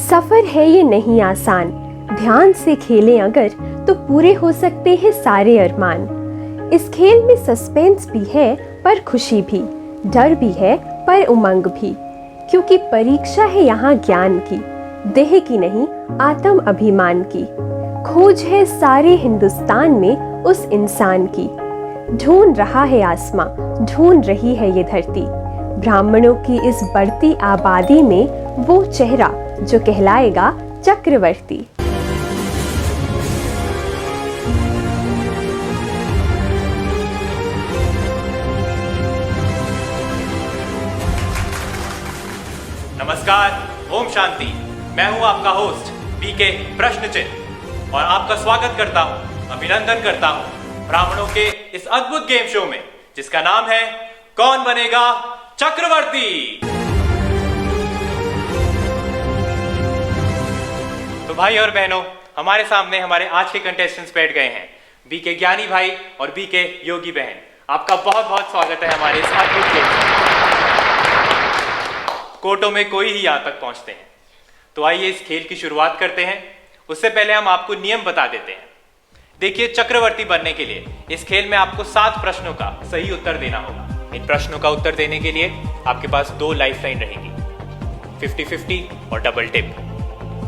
सफर है ये नहीं आसान, ध्यान से खेलें अगर तो पूरे हो सकते हैं सारे अरमान। इस खेल में सस्पेंस भी है पर खुशी भी, डर भी है पर उमंग भी, क्योंकि परीक्षा है यहाँ ज्ञान की, देह की नहीं आत्म अभिमान की। खोज है सारे हिंदुस्तान में उस इंसान की, ढूंढ रहा है आसमां, ढूंढ रही है ये धरती। ब्राह्मणों की इस बढ़ती आबादी में वो चेहरा जो कहलाएगा चक्रवर्ती। नमस्कार, ओम शांति। मैं हूं आपका होस्ट बीके प्रश्न चिन्ह और आपका स्वागत करता हूं, अभिनंदन करता हूं ब्राह्मणों के इस अद्भुत गेम शो में जिसका नाम है कौन बनेगा चक्रवर्ती। तो भाई और बहनों, हमारे सामने हमारे आज के कंटेस्टेंट्स बैठ गए हैं, बीके ज्ञानी भाई और बीके योगी बहन। आपका बहुत बहुत स्वागत है हमारे इस अद्भुत गेम शो। कोर्टों में कोई ही यहाँ तक पहुंचते हैं। तो आइए इस खेल की शुरुआत करते हैं। उससे पहले हम आपको नियम बता देते हैं। देखिए, चक्रवर्ती बनने के लिए इस खेल में आपको 7 प्रश्नों का सही उत्तर देना होगा। इन प्रश्नों का उत्तर देने के लिए आपके पास 2 लाइफलाइन रहेंगी, 50-50 और डबल टिप।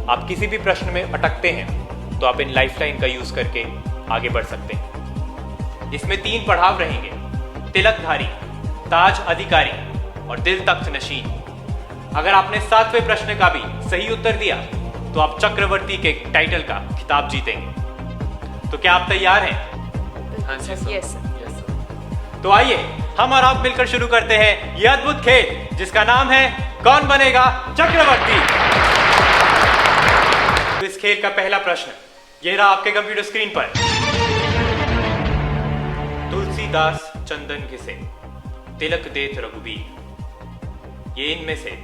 आप किसी भी प्रश्न में अटकते हैं तो आप इन लाइफलाइन का यूज करके आगे बढ़ सकते हैं। इसमें 3 पड़ाव रहेंगे, तिलकधारी, ताज अधिकारी और दिल तख्त नशीन। अगर आपने 7वें प्रश्न का भी सही उत्तर दिया तो आप चक्रवर्ती के टाइटल का खिताब जीतेंगे। तो क्या आप तैयार हैं? हाँ जी सर। Yes sir. तो आइए हम और आप मिलकर शुरू करते हैं यह अद्भुत खेल जिसका नाम है कौन बनेगा चक्रवर्ती। तो इस खेल का पहला प्रश्न ये रहा आपके कंप्यूटर स्क्रीन पर। तुलसीदास चंदन घिसे, तिलक देत रघुबीर, ये इनमें से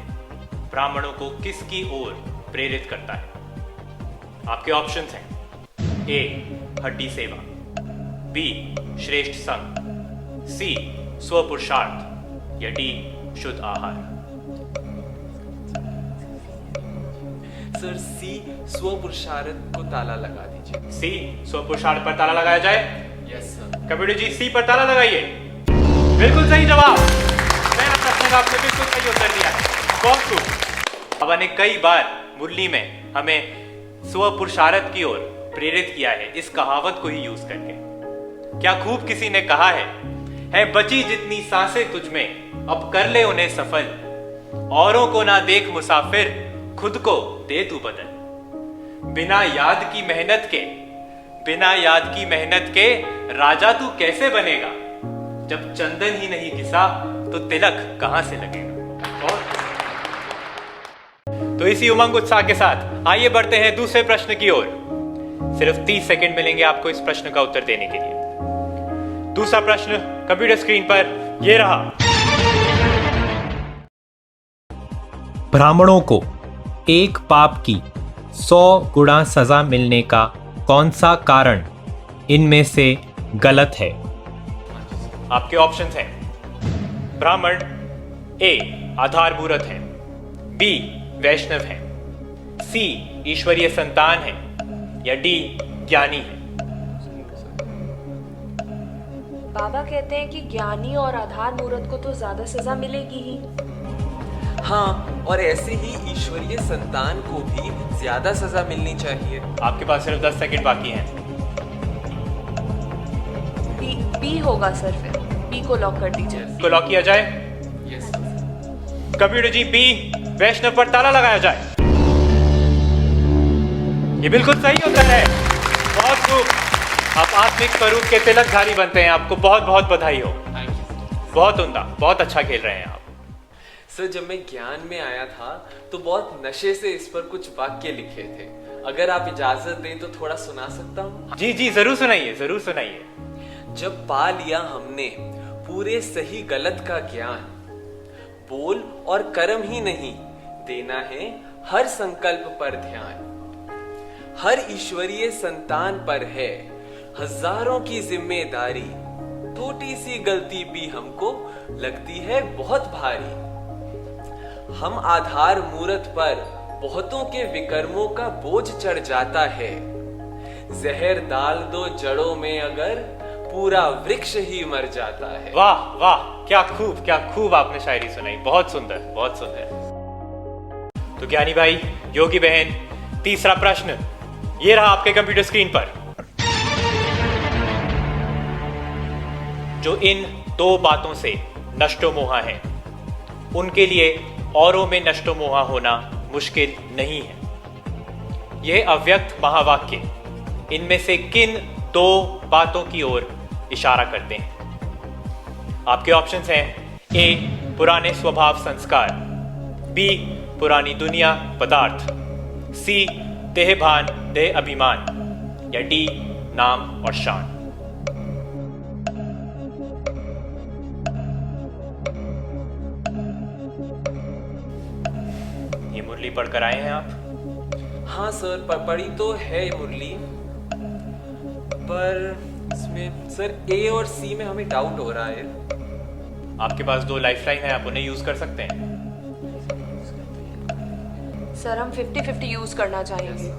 ब्राह्मणों को किसकी ओर प्रेरित करता है? आपके ऑप्शंस हैं ए हड्डी सेवा, बी श्रेष्ठ संग, सी स्वपुरुषार्थ या डी शुद्ध आहार। सर सी स्वपुरुषार्थ को ताला लगा दीजिए। सी स्वपुरुषार्थ पर ताला लगाया जाए। Yes sir. कंप्यूटर जी सी पर ताला लगाइए। बिल्कुल सही जवाब। पहला प्रश्न का आपने बिल्कुल सही उत्तर दिया है। बहुत खूब। बाबा ने कई बार मुरली में हमें स्वपुरुषार्थ की ओर प्रेरित किया है इस कहावत को ही यूज करके। क्या खूब किसी ने कहा है बची जितनी सांसें तुझमें अब कर ले उन्हें सफल, औरों को ना देख मुसाफिर खुद को दे तू बदल। बिना याद की मेहनत के राजा तू कैसे बनेगा, जब चंदन ही नहीं घिसा तो तिलक कहां से लगेगा। और तो इसी उमंग उत्साह के साथ आइए बढ़ते हैं दूसरे प्रश्न की ओर। सिर्फ 30 सेकंड मिलेंगे आपको इस प्रश्न का उत्तर देने के लिए। दूसरा प्रश्न कंप्यूटर स्क्रीन पर यह रहा। ब्राह्मणों को एक पाप की 100 गुना सजा मिलने का कौन सा कारण इनमें से गलत है? आपके ऑप्शंस हैं, ब्राह्मण ए आधार मूर्त है, बी वैष्णव है, सी ईश्वरीय संतान है या डी ज्ञानी है। बाबा कहते हैं कि ज्ञानी और आधार मूर्त को तो ज्यादा सजा मिलेगी ही। हाँ, और ऐसे ही ईश्वरीय संतान को भी ज्यादा सजा मिलनी चाहिए। आपके पास सिर्फ 10 सेकंड बाकी हैं। बी होगा सर, फिर बी को लॉक कर दीजिए। को लॉक किया जाए। यस। कंप्यूटर जी बी वैष्णव पर ताला लगाया जाए। ये बिल्कुल सही उत्तर है। बहुत खूब। आप आत्मिक स्वरूप के तिलकधारी बनते हैं। आपको बहुत बहुत बधाई हो। Thank you. बहुत उम्दा, बहुत अच्छा खेल रहे हैं आप। सर जब मैं ज्ञान में आया था तो बहुत नशे से इस पर कुछ वाक्य लिखे थे। अगर आप इजाजत दें तो थोड़ा सुना सकता हूँ? जी जी जरूर सुनाइए, जरूर सुनाइए। जब पा लिया हमने पूरे सही गलत का ज्ञान, बोल और कर्म ही नहीं देना है हर संकल्प पर ध्यान। हर ईश्वरीय संतान पर है हजारों की जिम्मेदारी, छोटी सी गलती भी हमको लगती है बहुत भारी। हम आधार मूर्त पर बहुतों के विकर्मों का बोझ चढ़ जाता है। जहर डाल दो जड़ों में अगर पूरा वृक्ष ही मर जाता है। वाह वाह, क्या खूब आपने शायरी सुनाई। बहुत सुंदर, बहुत सुंदर। तो ज्ञानी भाई, योगी बहन, तीसरा प्रश्न ये रहा आपके कंप्यूटर स्क्रीन पर। जो इन दो बातों से नष्टो मोहा है, उनके लिए औरों में नष्टो मोहा होना मुश्किल नहीं है। यह अव्यक्त महावाक्य इनमें से किन दो बातों की ओर इशारा करते हैं? आपके ऑप्शंस हैं ए पुराने स्वभाव संस्कार, बी पुरानी दुनिया पदार्थ, सी देह भान देह अभिमान, या डी नाम और शान। ये मुरली पढ़कर आए हैं आप? हाँ सर, पढ़ी तो है ये मुरली, पर इसमें सर ए और सी में हमें डाउट हो रहा है। आपके पास दो लाइफलाइन है, आप उन्हें यूज कर सकते हैं। सर हम 50-50 यूज करना चाहेंगे।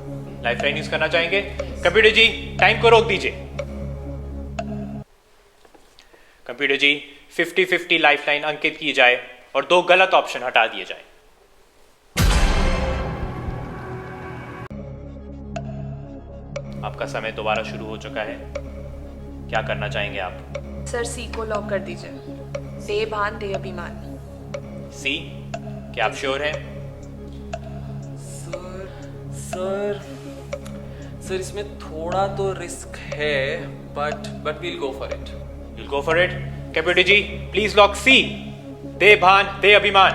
लाइफलाइन यूज करना चाहेंगे? कंप्यूटर जी टाइम को रोक दीजिए। कंप्यूटर जी 50-50 लाइफलाइन अंकित की जाए और दो गलत ऑप्शन हटा दिए जाए। आपका समय दोबारा शुरू हो चुका है। क्या करना चाहेंगे आप? सर सी को लॉक कर दीजिए। देह भान देह अभिमान। सी, क्या आप श्योर हैं? सर इसमें थोड़ा तो रिस्क है, but we'll go for it. You'll go for it? Computer ji please lock सी, दे भान दे अभिमान।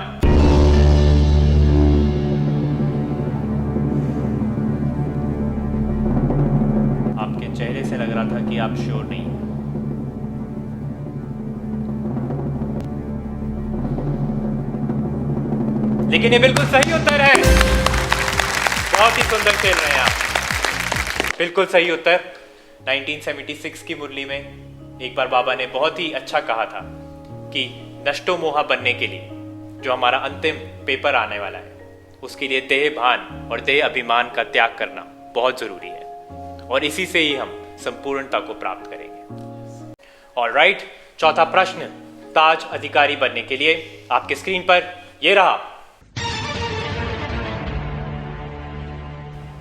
आपके चेहरे से लग रहा था कि आप श्योर नहीं हैं। लेकिन ये बिल्कुल सही उत्तर है। बहुत ही सुंदर खेल रहे हैं आप। बिल्कुल सही उत्तर। 1976 की मुरली में एक बार बाबा ने बहुत ही अच्छा कहा था कि नष्टो मोहा बनने के लिए जो हमारा अंतिम पेपर आने वाला है, उसके लिए देह भान और देह अभिमान का त्याग करना बहुत जरूरी है, और इसी से ही हम संपूर्णता को प्राप्त करेंगे। ऑलराइट, चौथा प्रश्न ताज अधिकारी बनने के लिए आपके स्क्रीन पर यह रहा।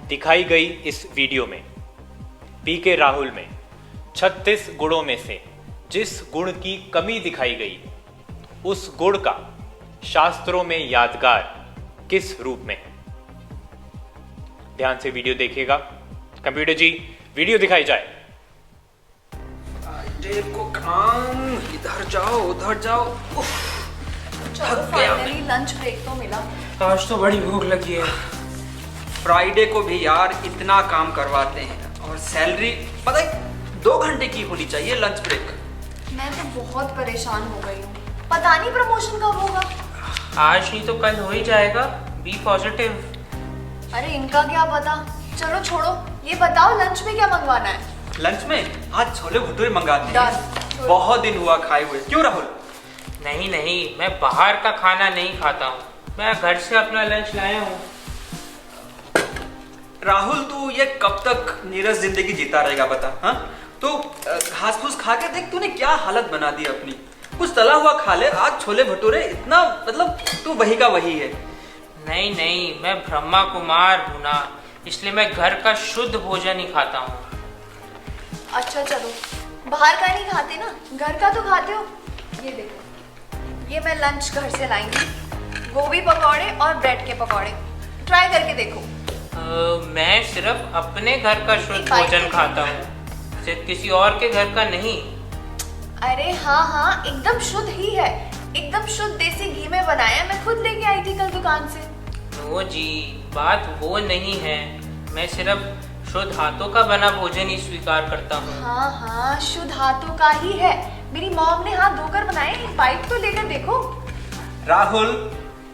दिखाई गई इस वीडियो में पीके राहुल में 36 गुणों में से जिस गुण की कमी दिखाई गई, उस गुण का शास्त्रों में यादगार किस रूप में? ध्यान से वीडियो देखिएगा। कंप्यूटर जी वीडियो दिखाई जाए। देव को काम, इधर जाओ उधर जाओ। चलो फाइनली लंच ब्रेक तो मिला। आज तो बड़ी भूख लगी है। फ्राइडे को भी यार इतना काम करवाते हैं, और सैलरी पता है 2 घंटे की होनी चाहिए लंच ब्रेक। मैं तो बहुत परेशान हो गई हूँ, पता नहीं प्रमोशन कब होगा। आज नहीं तो कल हो ही जाएगा। Be positive. अरे इनका क्या पता, चलो छोड़ो, ये बताओ लंच में क्या मंगवाना है? लंच में आज छोले भटूरे मंगाते हैं। डन। बहुत दिन हुआ खाए हुए। क्यों राहुल? नहीं नहीं, मैं बाहर का खाना नहीं खाता हूँ, मैं घर से अपना लंच लाया हूँ। राहुल तू ये कब तक नीरस जिंदगी जीता रहेगा बता? हाँ तो घास फूस खा के देख, तूने क्या हालत बना दी अपनी। कुछ तला हुआ खा ले, आज छोले भटूरे, इतना मतलब तू वही का वही है। नहीं नहीं, मैं ब्रह्मा कुमार हूँ ना, इसलिए मैं घर का शुद्ध भोजन ही खाता हूँ। अच्छा चलो, बाहर का नहीं खाते ना, घर का तो खाते हो। ये देखो, ये मैं लंच घर से लाई हूँ, गोभी पकौड़े और ब्रेड के पकौड़े, ट्राई करके देखो। मैं सिर्फ अपने घर का शुद्ध भोजन खाता हूँ, सिर्फ किसी और के घर का नहीं। अरे हाँ हाँ, एकदम शुद्ध ही है, एकदम शुद्ध देसी घी में बनाया, मैं खुद लेके आई थी कल दुकान से। वो जी, बात वो नहीं है, मैं सिर्फ शुद्ध हाथों का बना भोजन ही स्वीकार करता हूँ। हाँ हाँ, शुद्ध हाथों का ही है, मेरी मॉम ने हाथ धोकर बनाए, एक बाइट तो लेकर देखो। राहुल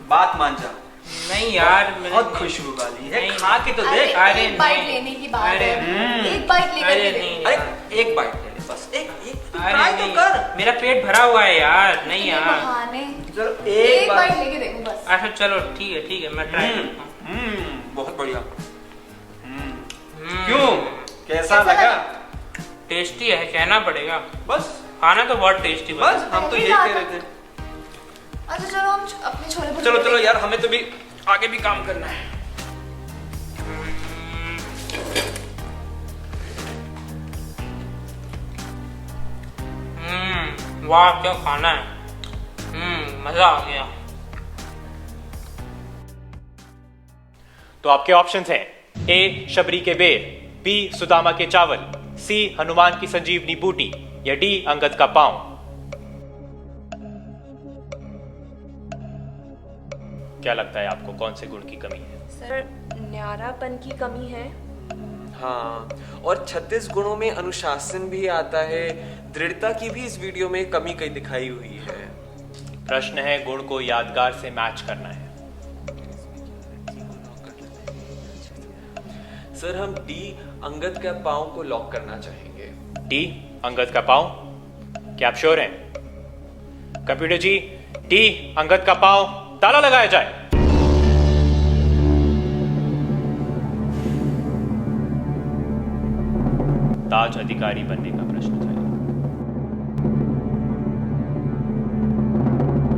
बात मान जा। नहीं यार, बहुत खुशबू वाली है, नहीं, खा के तो अरे देख। एक बाइट लेने की बात अरे, है, एक बाइट लेकर अरे के नहीं, देखो। अरे एक बाइट ले ले बस, एक अरे ट्राई तो नहीं, कर। मेरा पेट भरा हुआ है यार, नहीं ये यार। बहाने। चलो एक एक बाइट बार। लेके देखो बस। अच्छा चलो ठीक है, मैं ट्राई करता हूँ। बहुत बढ़िया। क्यों, कैसा लगा? टेस्टी है, कहना पड़ेगा। बस खाना तो बहुत टेस्टी बना। बस हम तो यही कह रहे थे। अच्छा चलो हम अपने छोले भटूरे चलो चलो देखें। यार, हमें तो भी आगे भी काम करना है। वाह क्या खाना है। मजा आ गया। तो आपके ऑप्शंस हैं ए शबरी के बेर, बी सुदामा के चावल, सी हनुमान की संजीवनी बूटी या डी अंगद का पांव। क्या लगता है आपको कौन से गुण की कमी है? सर न्यारापन की कमी है। हाँ, और 36 गुणों में अनुशासन भी आता है। दृढ़ता की भी इस वीडियो में कमी कई दिखाई हुई है। प्रश्न है गुण को यादगार से मैच करना है। सर हम डी अंगद का पांव को लॉक करना चाहेंगे। डी अंगद का पांव, क्या आप श्योर हैं? कंप्यूटर जी, डी अंगद का पांव ताला लगाया जाए। ताज अधिकारी बनने का प्रश्न था।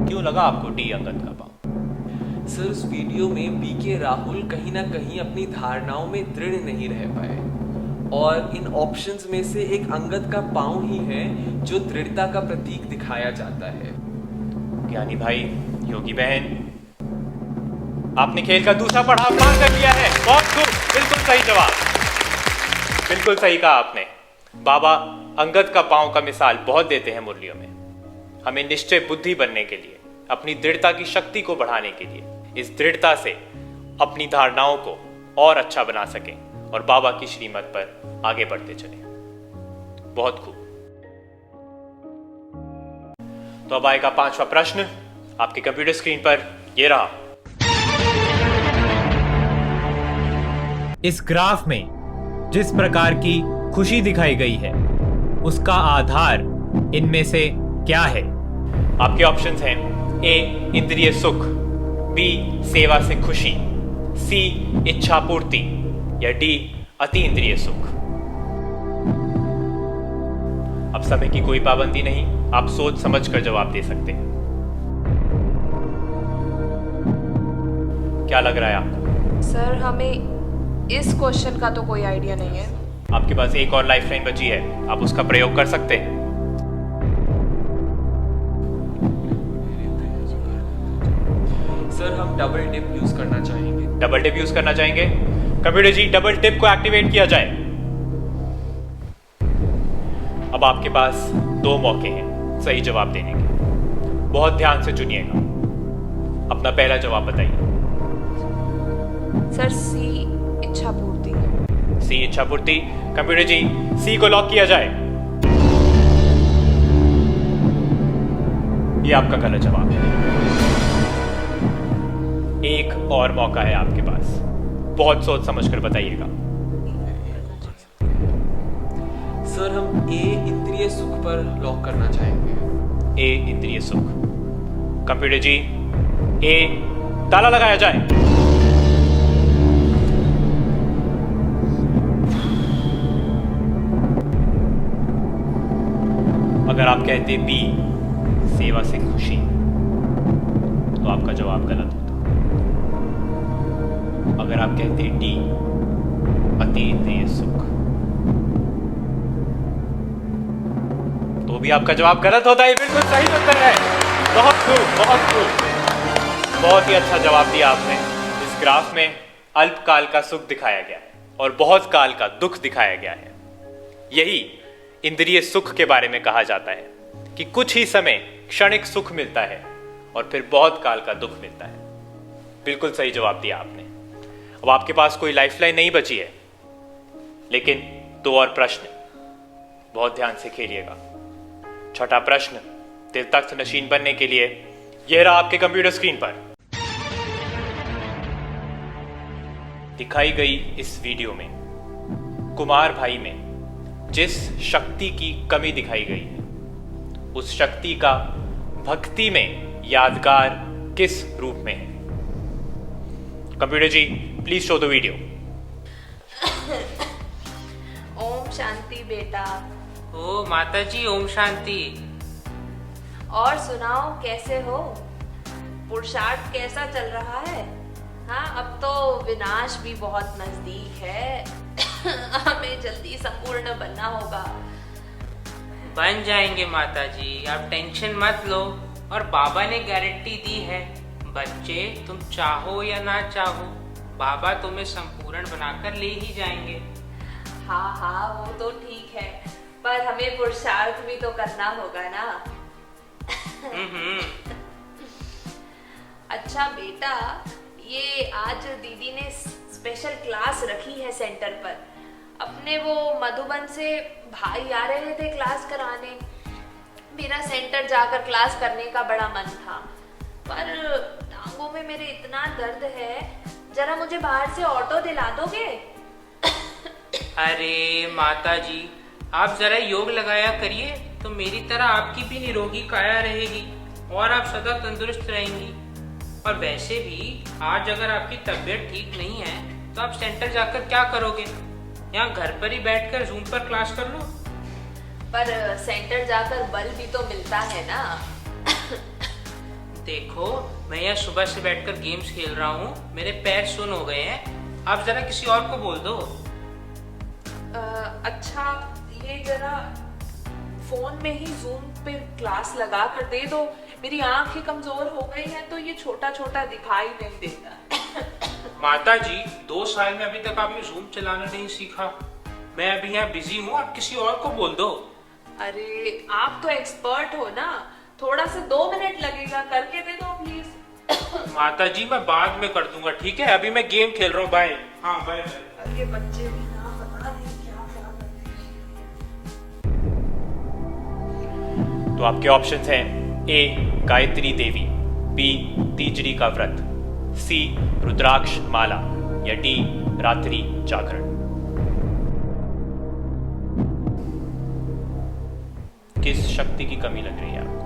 क्यों लगा आपको डी अंगद का पांव? सर उस वीडियो में बीके राहुल कहीं ना कहीं अपनी धारणाओं में दृढ़ नहीं रह पाए, और इन ऑप्शंस में से एक अंगद का पांव ही है जो दृढ़ता का प्रतीक दिखाया जाता है। ज्ञानी भाई, योगी बहन, आपने खेल का दूसरा पड़ाव पार कर लिया है। बहुत खूब, बिल्कुल सही जवाब, बिल्कुल सही कहा आपने। बाबा अंगद का पांव का मिसाल बहुत देते हैं मुरलियों में। हमें निश्चय बुद्धि बनने के लिए, अपनी दृढ़ता की शक्ति को बढ़ाने के लिए, इस दृढ़ता से अपनी धारणाओं को और अच्छा बना सकें और बाबा की श्रीमत पर आगे बढ़ते चलें। बहुत खूब। तो अब आएगा 5वां प्रश्न आपके कंप्यूटर स्क्रीन पर। ये रहा। इस ग्राफ में जिस प्रकार की खुशी दिखाई गई है उसका आधार इनमें से क्या है? आपके ऑप्शंस हैं ए इंद्रिय सुख, बी सेवा से खुशी, सी इच्छा पूर्ति या डी अति इंद्रिय सुख। अब समय की कोई पाबंदी नहीं, आप सोच समझ कर जवाब दे सकते हैं। क्या लग रहा है आपको? सर हमें इस क्वेश्चन का तो कोई आइडिया नहीं है। आपके पास एक और लाइफलाइन बची है, आप उसका प्रयोग कर सकते हैं। सर हम डबल डिप यूज करना चाहेंगे। डबल टिप यूज करना चाहेंगे? कंप्यूटर जी, डबल टिप को एक्टिवेट किया जाए। अब आपके पास 2 मौके हैं सही जवाब देने के। बहुत ध्यान से चुनिएगा। अपना पहला जवाब बताइए। सर सी इच्छा पूर्ति। सी इच्छा पूर्ति। कंप्यूटर जी, सी को लॉक किया जाए। ये आपका गलत जवाब है। एक और मौका है आपके पास, बहुत सोच समझ कर बताइएगा। सर हम ए इंद्रिय सुख पर लॉक करना चाहेंगे। ए इंद्रिय सुख। कंप्यूटर जी, ए ताला लगाया जाए। अगर आप कहते बी सेवा से खुशी तो आपका जवाब गलत होता। अगर आप कहते डी अति इंद्रिय सुख तो भी आपका जवाब गलत होता है। बिल्कुल सही उत्तर है। बहुत खूब, बहुत खूब, बहुत ही अच्छा जवाब दिया आपने। इस ग्राफ में अल्पकाल का सुख दिखाया गया है और बहुत काल का दुख दिखाया गया है। यही इंद्रिय सुख के बारे में कहा जाता है कि कुछ ही समय क्षणिक सुख मिलता है और फिर बहुत काल का दुख मिलता है। बिल्कुल सही जवाब दिया आपने। अब आपके पास कोई लाइफलाइन नहीं बची है, लेकिन 2 और प्रश्न, बहुत ध्यान से खेलिएगा। छठा प्रश्न दिल तख्त नशीन बनने के लिए यह रहा आपके कंप्यूटर स्क्रीन पर। दिखाई गई इस वीडियो में कुमार भाई में जिस शक्ति की कमी दिखाई गई है, उस शक्ति का भक्ति में यादगार किस रूप में है? Computer ji, please show the video. ओम शांति बेटा। ओ माता जी, ओम शांति। और सुनाओ, कैसे हो? पुरुषार्थ कैसा चल रहा है? हाँ, अब तो विनाश भी बहुत नजदीक है। हमें जल्दी संपूर्ण बनना होगा। बन जाएंगे माता जी, आप टेंशन मत लो। और बाबा ने गारंटी दी है, बच्चे तुम चाहो या ना चाहो, बाबा तुम्हें संपूर्ण बनाकर ले ही जाएंगे। हाँ हाँ, वो तो ठीक है, पर हमें पुरुषार्थ भी तो करना होगा ना। अच्छा बेटा, ये आज दीदी ने स्पेशल क्लास रखी है सेंटर पर। अपने वो मधुबन से भाई आ रहे थे क्लास कराने। मेरा सेंटर जाकर क्लास करने का बड़ा मन था, पर टांगों में मेरे इतना दर्द है, जरा मुझे बाहर से ऑटो दिला दोगे? अरे माता जी, आप जरा योग लगाया करिए, तो मेरी तरह आपकी भी निरोगी काया रहेगी और आप सदा तंदुरुस्त रहेंगी। और वैसे भी आज अगर आपकी तबीयत ठीक नहीं है तो आप सेंटर जाकर क्या करोगे? यहाँ घर पर ही बैठकर जूम पर क्लास कर लो। पर सेंटर जाकर बल भी तो मिलता है ना। देखो, मैं यहाँ सुबह से बैठकर गेम्स खेल रहा हूँ, मेरे पैर सुन हो गए हैं। आप जरा किसी और को बोल दो। अच्छा, ये जरा फोन में ही जूम पे क्लास लगा कर दे दो। मेरी आंखें कमजोर हो गई हैं, तो ये छोटा छोटा दिखाई नहीं देता। माता जी, 2 साल में अभी तक आपने जूम चलाना नहीं सीखा। मैं अभी यहाँ बिजी हूँ, आप किसी और को बोल दो। अरे आप तो एक्सपर्ट हो ना, थोड़ा सा 2 मिनट लगेगा, करके दे दो प्लीज। माता जी, मैं बाद में कर दूंगा, ठीक है? अभी मैं गेम खेल रहा हूँ। बाय। हाँ बाय। अरे बच्चे भी ना बता दें क्या क्या करते हैं। तो आपके ऑप्शंस हैं: ए गायत्री देवी, बी तीजरी का व्रत, सी रुद्राक्ष माला या डी रात्रि जागरण। किस शक्ति की कमी लग रही है आपको?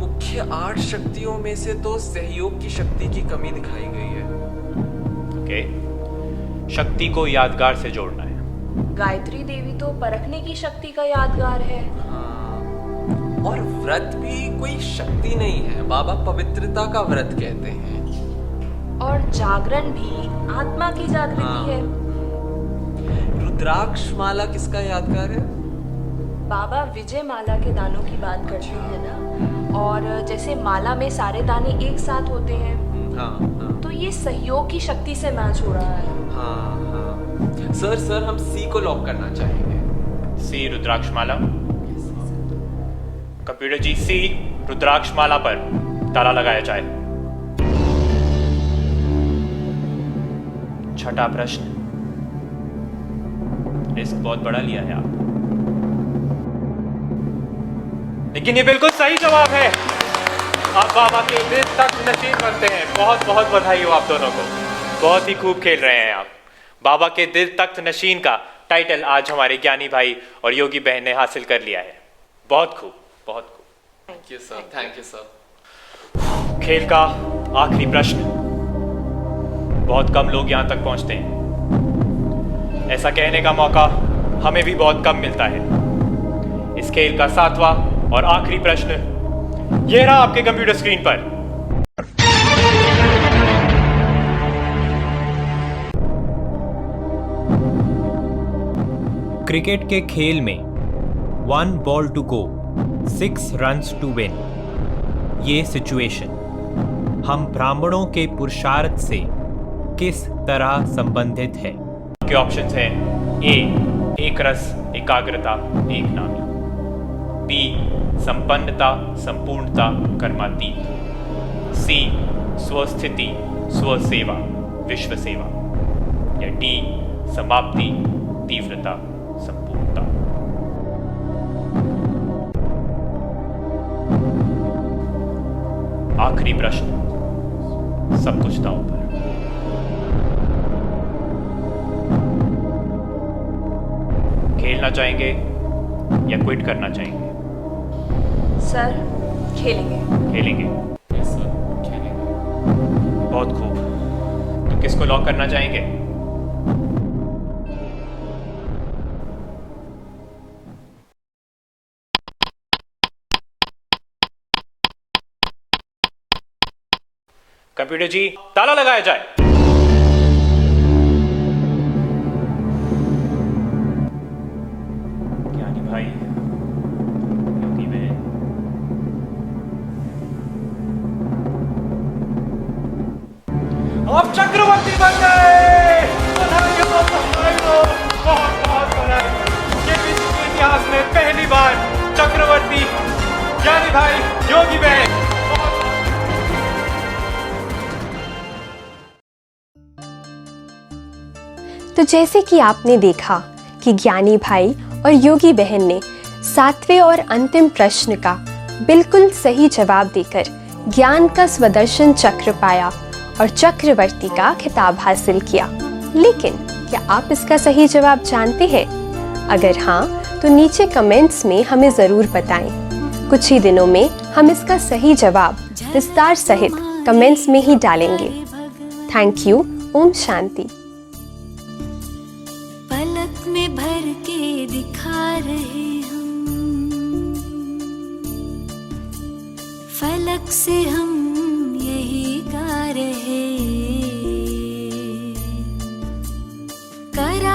मुख्य 8 शक्तियों में से तो सहयोग की शक्ति की कमी दिखाई गई है। ओके, शक्ति को यादगार से जोड़ना है। गायत्री देवी तो परखने की शक्ति का यादगार है। हाँ, और व्रत भी कोई शक्ति नहीं है, बाबा पवित्रता का व्रत कहते हैं। और जागरण भी आत्मा की जागृति है। रुद्राक्ष माला किसका यादगार है? बाबा विजय माला के दानों की बात करते हैं ना, और जैसे माला में सारे दाने एक साथ होते हैं। हाँ। तो ये सहयोग की शक्ति से मैच हो रहा है। हाँ। सर हम सी को लॉक करना चाहेंगे। सी रुद्राक्ष माला। कंप्यूटर जी, सी रुद्राक्ष माला पर ताला लगाया जाए। छठा प्रश्न, रिस्क बहुत बड़ा लिया है आप, लेकिन ये बिल्कुल सही जवाब है। आप बाबा के दिल तक नशीन बनते हैं। बहुत बहुत बधाई हो आप दोनों को, बहुत ही खूब खेल रहे हैं आप। बाबा के दिल तख्त नशीन का टाइटल आज हमारे ज्ञानी भाई और योगी बहन ने हासिल कर लिया है। बहुत खूब, बहुत खूब। Thank you sir. खेल का आखिरी प्रश्न। बहुत कम लोग यहां तक पहुंचते हैं, ऐसा कहने का मौका हमें भी बहुत कम मिलता है। इस खेल का 7वां और आखिरी प्रश्न ये रहा आपके कंप्यूटर स्क्रीन पर। क्रिकेट के खेल में 1 ball to go 6 runs to win, ये सिचुएशन हम ब्राह्मणों के पुरुषार्थ से किस तरह संबंधित है? के ऑप्शंस हैं: ए एक रस एकाग्रता एक नामी, बी संपन्नता संपूर्णता कर्मातीत, सी स्वस्थिति स्वसेवा विश्व सेवा, या डी समाप्ति तीव्रता संपूर्णता। आखिरी प्रश्न, सब कुछ दांव पर। खेलना चाहेंगे या क्विट करना चाहेंगे? सर खेलेंगे। खेलेंगे। यस सर, खेलेंगे। बहुत खूब। तो किसको लॉक करना चाहेंगे? कंप्यूटर जी, ताला लगाया जाए। ज्ञानी भाई, योगी बहन, आप चक्रवर्ती बन गए। बधाई हो, बधाई हो, बहुत बहुत बधाई। ये विश्व के इतिहास में पहली बार चक्रवर्ती, ज्ञानी भाई, योगी बहन। तो जैसे कि आपने देखा कि ज्ञानी भाई और योगी बहन ने 7वें और अंतिम प्रश्न का बिल्कुल सही जवाब देकर ज्ञान का स्वदर्शन चक्र पाया और चक्रवर्ती का खिताब हासिल किया। लेकिन क्या आप इसका सही जवाब जानते हैं? अगर हाँ, तो नीचे कमेंट्स में हमें ज़रूर बताएं। कुछ ही दिनों में हम इसका सही जवाब विस्तार सहित कमेंट्स में ही डालेंगे। Thank you. ओम शांति। पलक में भर के दिखा रहे हम, फलक से हम यही गा रहे, करा